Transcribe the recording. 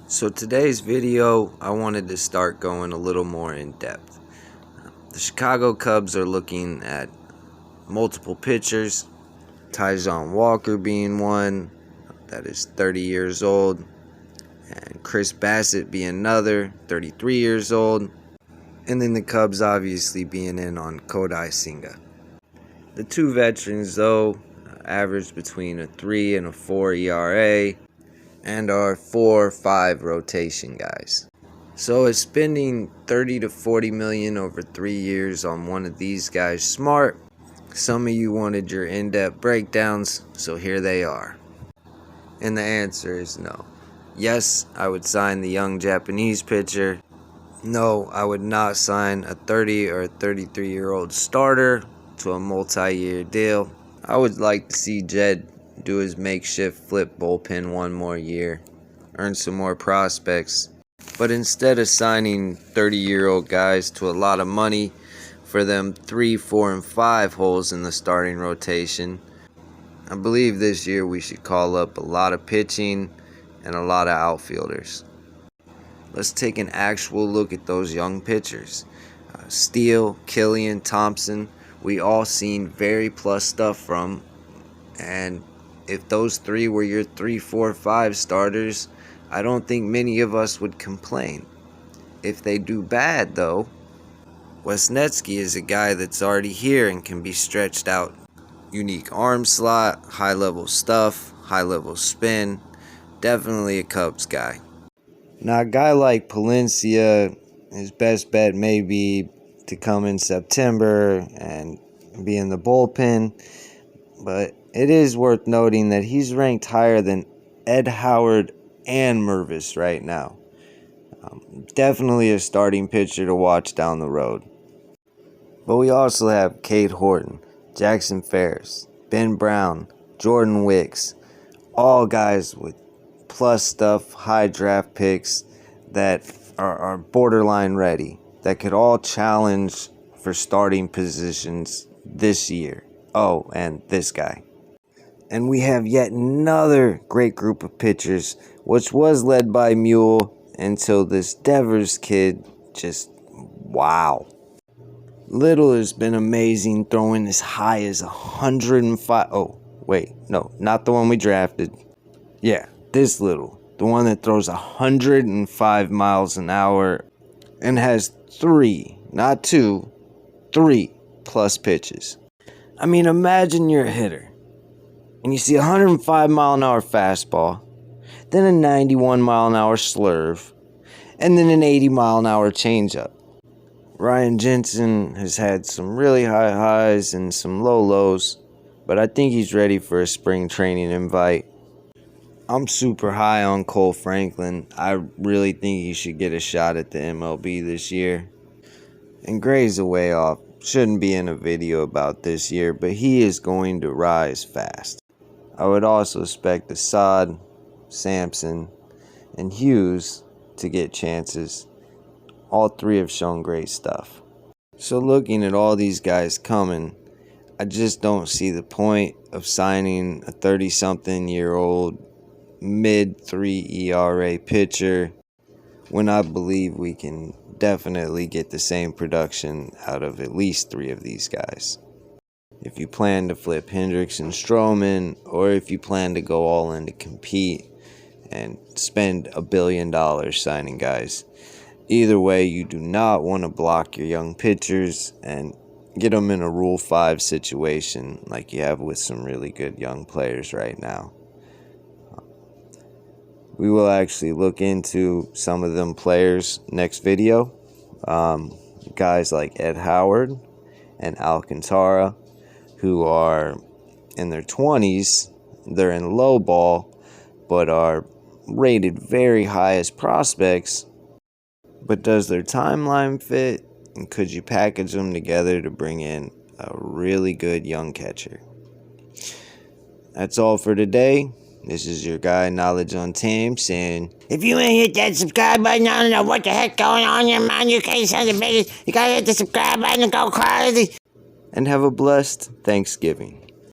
So today's video, I wanted to start going a little more in depth. The Chicago Cubs are looking at multiple pitchers, Taijuan Walker being one that is 30 years old, and Chris Bassitt being another, 33 years old, and then the Cubs obviously being in on Kodai Senga. The two veterans, though, average between a 3 and a 4 ERA, and are 4-5 rotation guys. So is spending 30 to 40 million over 3 years on one of these guys smart? Some of you wanted your in-depth breakdowns, so here they are. And the answer is no. Yes, I would sign the young Japanese pitcher. No, I would not sign a 30 or 33-year-old starter to a multi-year deal. I would like to see Jed do his makeshift flip bullpen one more year, earn some more prospects. But instead of signing 30-year-old guys to a lot of money for them 3, 4, and 5 holes in the starting rotation, I believe this year we should call up a lot of pitching and a lot of outfielders. Let's take an actual look at those young pitchers. Steele, Killian, Thompson, we all seen very plus stuff from, and if those 3 were your 3, 4, 5 starters, I don't think many of us would complain. If they do bad, though, Wesneski is a guy that's already here and can be stretched out. Unique arm slot, high-level stuff, high-level spin. Definitely a Cubs guy. Now, a guy like Palencia, his best bet may be to come in September and be in the bullpen, but it is worth noting that he's ranked higher than Ed Howard and Mervis right now. Definitely a starting pitcher to watch down the road. But we also have Cade Horton, Jackson Ferris, Ben Brown, Jordan Wicks, all guys with plus stuff, high draft picks that are borderline ready, that could all challenge for starting positions this year. Oh, and this guy. And we have yet another great group of pitchers, which was led by Mule until this Devers kid just, wow. Little has been amazing, throwing as high as 105. Oh, wait, no, not the one we drafted. Yeah, this Little, the one that throws 105 miles an hour and has 3, not 2, 3 plus pitches. I mean, imagine you're a hitter and you see a 105 mile an hour fastball, then a 91 mile an hour slurve, and then an 80 mile an hour changeup. Ryan Jensen has had some really high highs and some low lows, but I think he's ready for a spring training invite. I'm super high on Cole Franklin. I really think he should get a shot at the MLB this year. And Gray's a way off. Shouldn't be in a video about this year, but he is going to rise fast. I would also expect Assad, Sampson, and Hughes to get chances. All 3 have shown great stuff. So looking at all these guys coming, I just don't see the point of signing a 30-something-year-old mid-3 ERA pitcher when I believe we can definitely get the same production out of at least 3 of these guys. If you plan to flip Hendricks and Stroman, or if you plan to go all in to compete and spend $1 billion signing guys, either way, you do not want to block your young pitchers and get them in a Rule 5 situation like you have with some really good young players right now. We will actually look into some of them players next video. Guys like Ed Howard and Alcantara, who are in their 20s, they're in low ball, but are rated very high as prospects. But does their timeline fit? And could you package them together to bring in a really good young catcher? That's all for today. This is your guy, Knowledge on Tam, saying, if you ain't hit that subscribe button, I don't know what the heck going on in your mind. You can't sound the biggest. You gotta hit the subscribe button and go crazy. And have a blessed Thanksgiving.